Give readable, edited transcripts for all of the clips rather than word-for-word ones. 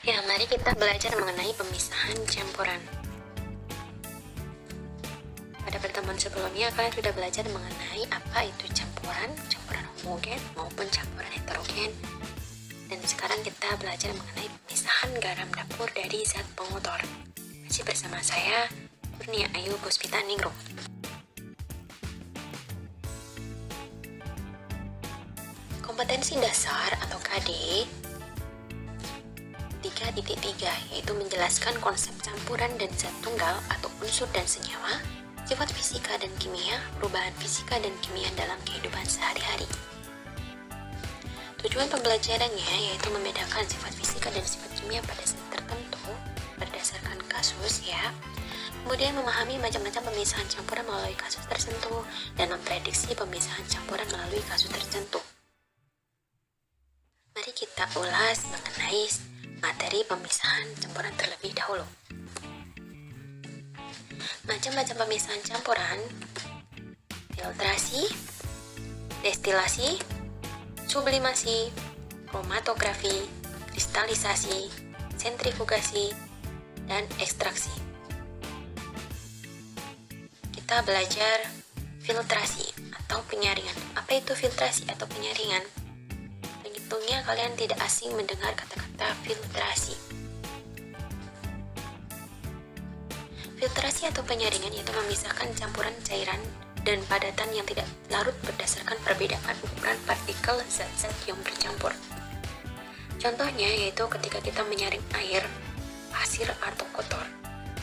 Ya, mari kita belajar mengenai pemisahan campuran. Pada pertemuan sebelumnya, kalian sudah belajar mengenai apa itu campuran homogen maupun campuran heterogen. Dan sekarang kita belajar mengenai pemisahan garam dapur dari zat pengotor. Masih bersama saya, Kurnia Ayu Puspita Ningrum. Kompetensi dasar atau KD 3.3, yaitu menjelaskan konsep campuran dan zat tunggal atau unsur dan senyawa, sifat fisika dan kimia, perubahan fisika dan kimia dalam kehidupan sehari-hari. Tujuan pembelajarannya yaitu membedakan sifat fisika dan sifat kimia pada zat tertentu berdasarkan kasus ya. Kemudian memahami macam-macam pemisahan campuran melalui kasus tertentu dan memprediksi pemisahan campuran melalui kasus tertentu. Mari kita ulas mengenai materi pemisahan campuran terlebih dahulu. Macam-macam pemisahan campuran: filtrasi, destilasi, sublimasi, kromatografi, kristalisasi, sentrifugasi, dan ekstraksi. Kita belajar filtrasi atau penyaringan. Apa itu filtrasi atau penyaringan? Tentunya kalian tidak asing mendengar kata-kata filtrasi. Filtrasi atau penyaringan yaitu memisahkan campuran cairan dan padatan yang tidak larut berdasarkan perbedaan ukuran partikel zat-zat yang bercampur. Contohnya yaitu ketika kita menyaring air, pasir atau kotor,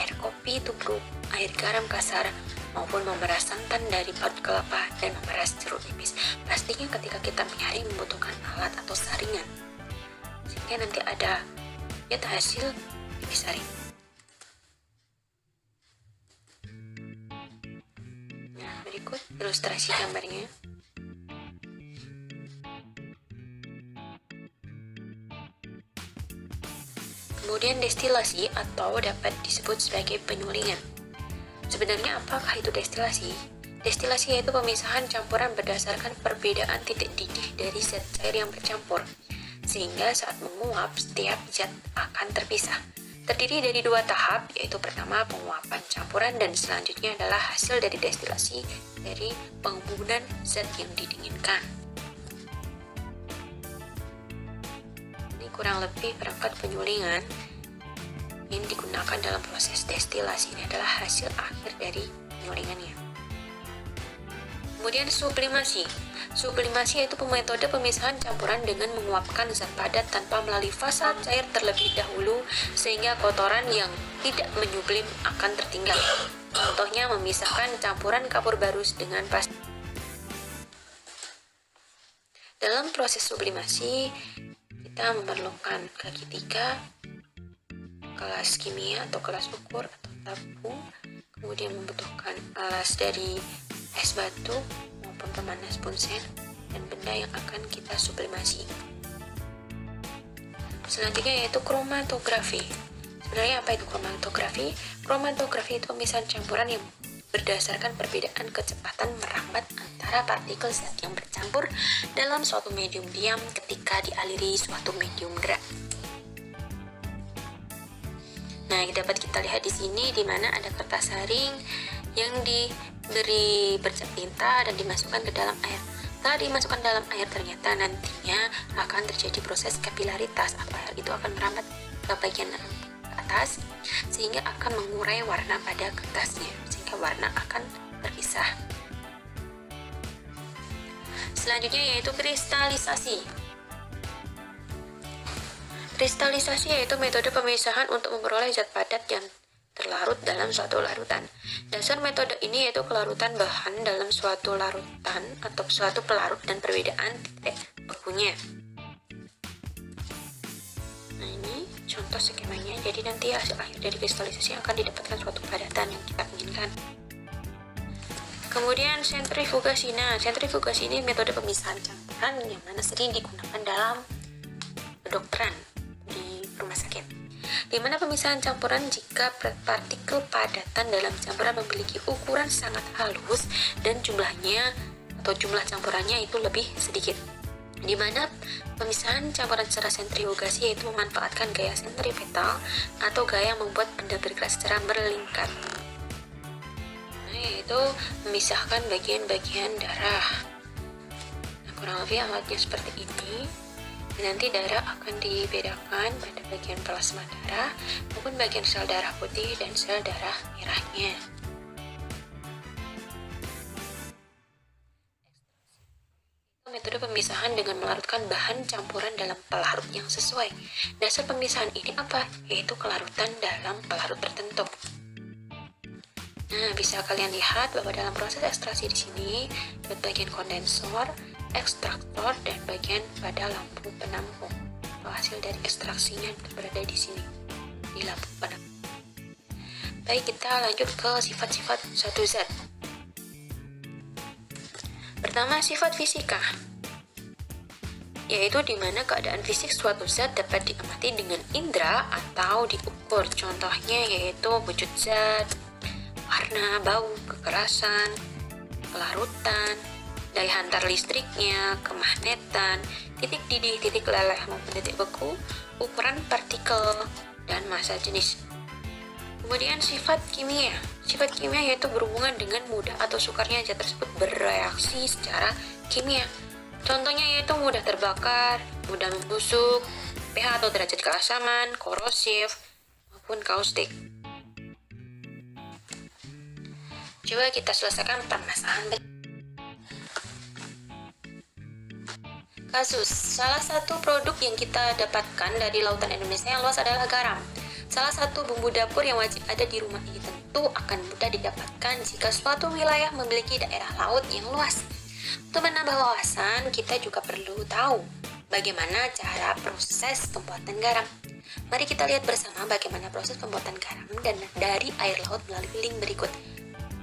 air kopi tubruk, air garam kasar, maupun memeras santan dari parut kelapa dan memeras jeruk nipis. Pastinya ketika kita menyaring membutuhkan alat atau saringan, sehingga nanti ada hasil disaring. Nah, berikut ilustrasi gambarnya. Kemudian destilasi atau dapat disebut sebagai penyulingan. Sebenarnya apakah itu destilasi? Destilasi yaitu pemisahan campuran berdasarkan perbedaan titik didih dari zat cair yang bercampur, sehingga saat menguap setiap zat akan terpisah. Terdiri dari dua tahap, yaitu pertama penguapan campuran dan selanjutnya adalah hasil dari destilasi dari pengembunan zat yang didinginkan. Ini kurang lebih perangkat penyulingan yang digunakan dalam proses destilasi. Ini adalah hasil akhir dari penyulingannya. Kemudian sublimasi. Sublimasi yaitu metode pemisahan campuran dengan menguapkan zat padat tanpa melalui fase cair terlebih dahulu sehingga kotoran yang tidak menyublim akan tertinggal. Contohnya memisahkan campuran kapur barus dengan pasir. Dalam proses sublimasi kita memerlukan kaki 3, kelas kimia atau kelas ukur atau tabung, kemudian membutuhkan alas dari es batu maupun pemanas punsen dan benda yang akan kita sublimasi. Selanjutnya yaitu kromatografi. Sebenarnya apa itu kromatografi? Kromatografi itu pemisahan campuran yang berdasarkan perbedaan kecepatan merambat antara partikel zat yang bercampur dalam suatu medium diam ketika dialiri suatu medium gerak. Nah, dapat kita lihat di sini di mana ada kertas saring yang diberi bercak tinta dan dimasukkan ke dalam air. Setelah dimasukkan dalam air, ternyata nantinya akan terjadi proses kapilaritas atau air itu akan merambat ke bagian atas sehingga akan mengurai warna pada kertasnya, sehingga warna akan terpisah. Selanjutnya yaitu kristalisasi. Kristalisasi yaitu metode pemisahan untuk memperoleh zat padat yang terlarut dalam suatu larutan. Dasar metode ini yaitu kelarutan bahan dalam suatu larutan atau suatu pelarut dan perbedaan titik bakunya. Nah, ini contoh skemanya. Jadi nanti hasil akhir dari kristalisasi akan didapatkan suatu padatan yang kita inginkan. Kemudian sentrifugasi. Nah, sentrifugasi ini metode pemisahan campuran yang mana sering digunakan dalam kedokteran di rumah sakit, di mana pemisahan campuran jika partikel padatan dalam campuran memiliki ukuran sangat halus dan jumlah campurannya itu lebih sedikit. di mana pemisahan campuran secara sentrifugasi yaitu memanfaatkan gaya sentripetal atau gaya membuat benda bergerak secara berlingkar. Yaitu memisahkan bagian-bagian darah. Nah, kurang lebih alatnya seperti ini. Nanti darah akan dibedakan pada bagian plasma darah maupun bagian sel darah putih dan sel darah merahnya. Metode pemisahan dengan melarutkan bahan campuran dalam pelarut yang sesuai. Dasar pemisahan ini apa? Yaitu kelarutan dalam pelarut tertentu. Nah, bisa kalian lihat bahwa dalam proses ekstraksi di sini, bagian kondensor, ekstraktor, dan bagian pada lampu penampung. Hasil dari ekstraksinya berada di sini, di lampu penampung. Baik, kita lanjut ke sifat-sifat suatu zat. Pertama, sifat fisika, yaitu di mana keadaan fisik suatu zat dapat diamati dengan indera atau diukur. Contohnya yaitu wujud zat, warna, bau, kekerasan, kelarutan, daya hantar listriknya, kemagnetan, titik didih, titik leleh maupun titik beku, ukuran partikel, dan massa jenis. Kemudian sifat kimia. Sifat kimia yaitu berhubungan dengan mudah atau sukarnya zat tersebut bereaksi secara kimia. Contohnya yaitu mudah terbakar, mudah membusuk, pH atau derajat keasaman, korosif, maupun kaustik. Coba kita selesaikan permasalahan. Kasus, salah satu produk yang kita dapatkan dari lautan Indonesia yang luas adalah garam. Salah satu bumbu dapur yang wajib ada di rumah ini tentu akan mudah didapatkan jika suatu wilayah memiliki daerah laut yang luas. Untuk menambah wawasan, kita juga perlu tahu bagaimana cara proses pembuatan garam. Mari kita lihat bersama bagaimana proses pembuatan garam dan dari air laut melalui link berikut.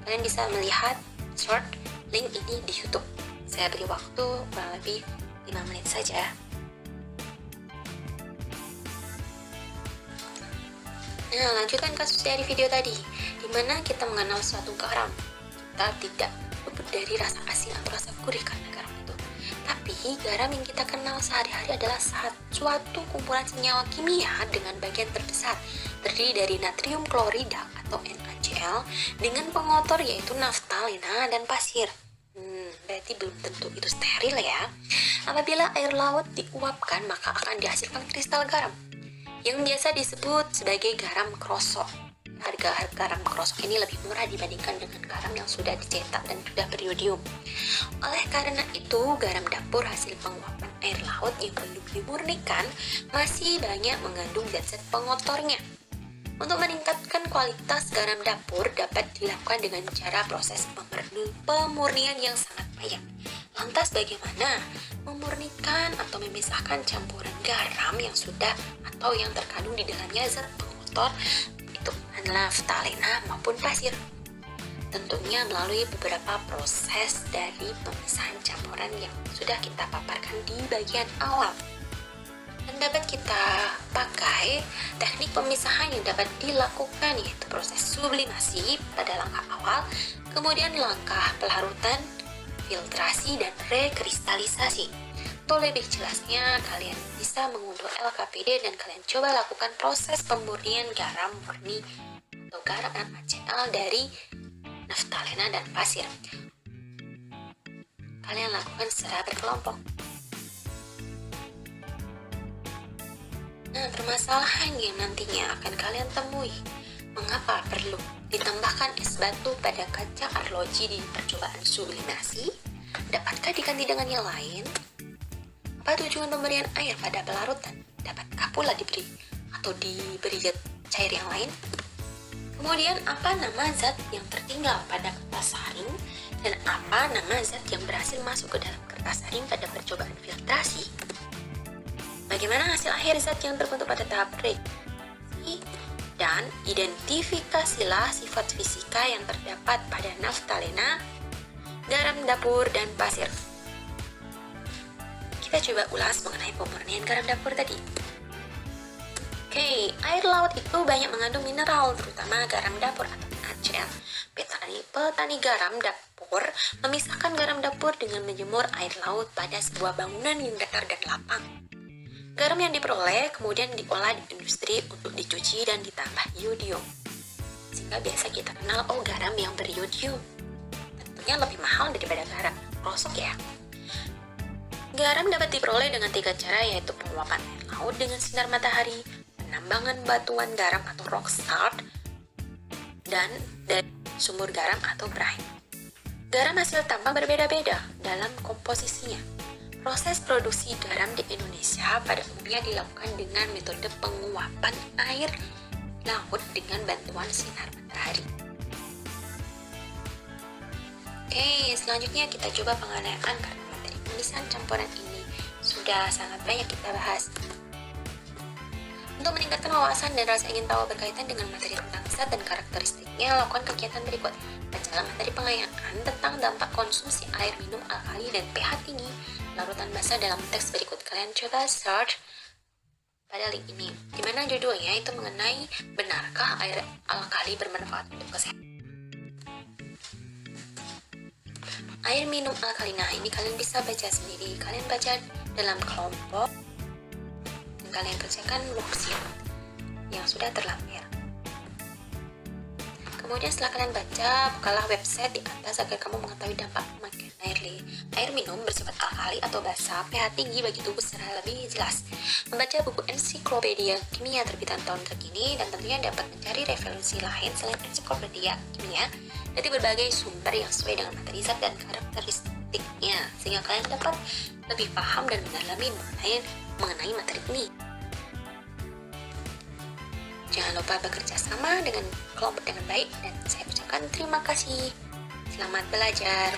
Kalian bisa melihat short link ini di YouTube. Saya beri waktu kurang lebih 5 menit saja. Nah, lanjutkan kasus dari video tadi, di mana kita mengenal suatu garam. Kita tidak luput dari rasa asin atau rasa gurih karena garam itu. Tapi garam yang kita kenal sehari-hari adalah suatu kumpulan senyawa kimia dengan bagian terbesar terdiri dari natrium klorida atau NaCl dengan pengotor yaitu naftalena dan pasir. Berarti belum tentu itu steril ya. Apabila air laut diuapkan, maka akan dihasilkan kristal garam yang biasa disebut sebagai garam krosok. Harga garam krosok ini lebih murah dibandingkan dengan garam yang sudah dicetak dan sudah beriodium. Oleh karena itu, garam dapur hasil penguapan air laut yang belum dimurnikan masih banyak mengandung zat-zat pengotornya. Untuk meningkatkan kualitas garam dapur dapat dilakukan dengan cara proses pemurnian yang sangat banyak. Lantas bagaimana memurnikan atau memisahkan campuran garam yang sudah atau yang terkandung di dalamnya zat pengotor itu naftalena maupun pasir? Tentunya melalui beberapa proses dari pemisahan campuran yang sudah kita paparkan di bagian awal. Dan dapat kita pakai teknik pemisahan yang dapat dilakukan yaitu proses sublimasi pada langkah awal, kemudian langkah pelarutan, filtrasi, dan rekristalisasi. Untuk lebih jelasnya, kalian bisa mengunduh LKPD dan kalian coba lakukan proses pemurnian garam murni atau garam NaCl dari naftalena dan pasir. Kalian lakukan secara berkelompok. Nah, permasalahan yang nantinya akan kalian temui, mengapa perlu ditambahkan es batu pada kaca arloji di percobaan sublimasi? Dapatkah diganti dengan yang lain? Apa tujuan pemberian air pada pelarutan? Dapatkah pula diberi atau diberi zat cair yang lain? Kemudian, apa nama zat yang tertinggal pada kertas saring dan apa nama zat yang berhasil masuk ke dalam kertas saring pada percobaan filtrasi? Bagaimana hasil akhir zat yang terbentuk pada tahap reaksi? Dan identifikasilah sifat fisika yang terdapat pada naftalena, garam dapur, dan pasir. Kita coba ulas mengenai pemurnian garam dapur tadi. Oke, air laut itu banyak mengandung mineral, terutama garam dapur atau NaCl. Petani garam dapur memisahkan garam dapur dengan menjemur air laut pada sebuah bangunan yang datar dan lapang. Garam yang diperoleh kemudian diolah di industri untuk dicuci dan ditambah iodium. Sehingga biasa kita kenal, oh garam yang beriodium. Tentunya lebih mahal daripada garam rosok ya. Garam dapat diperoleh dengan 3 cara, yaitu penguapan air laut dengan sinar matahari, penambangan batuan garam atau rock salt, dan dari sumur garam atau brine. Garam hasil tambang berbeda-beda dalam komposisinya. Proses produksi garam di Indonesia pada umumnya dilakukan dengan metode penguapan air laut dengan bantuan sinar matahari. Oke, selanjutnya kita coba penganalian karena materi pemisahan campuran ini sudah sangat banyak kita bahas. Untuk meningkatkan wawasan dan rasa ingin tahu berkaitan dengan materi tentang zat dan karakteristiknya, lakukan kegiatan berikut. Bacalah materi pengayaan tentang dampak konsumsi air minum alkali dan pH tinggi larutan basa dalam teks berikut. Kalian coba search pada link ini, dimana judulnya itu mengenai benarkah air alkali bermanfaat untuk kesehatan. Air minum alkali, nah ini kalian bisa baca sendiri, kalian baca dalam kelompok dan kalian kerjakan worksheet yang sudah terlampir. Kemudian setelah kalian baca, bukalah website di atas agar kamu mengetahui dampak pemakaian air minum bersifat alkali atau basa pH tinggi bagi tubuh secara lebih jelas. Membaca buku ensiklopedia kimia terbitan tahun terkini, dan tentunya dapat mencari referensi lain selain ensiklopedia kimia dari berbagai sumber yang sesuai dengan materi zat dan karakteristiknya, sehingga kalian dapat lebih paham dan mendalami mengenai materi ini. Jangan lupa bekerja sama dengan kelompok dengan baik, dan saya ucapkan terima kasih. Selamat belajar.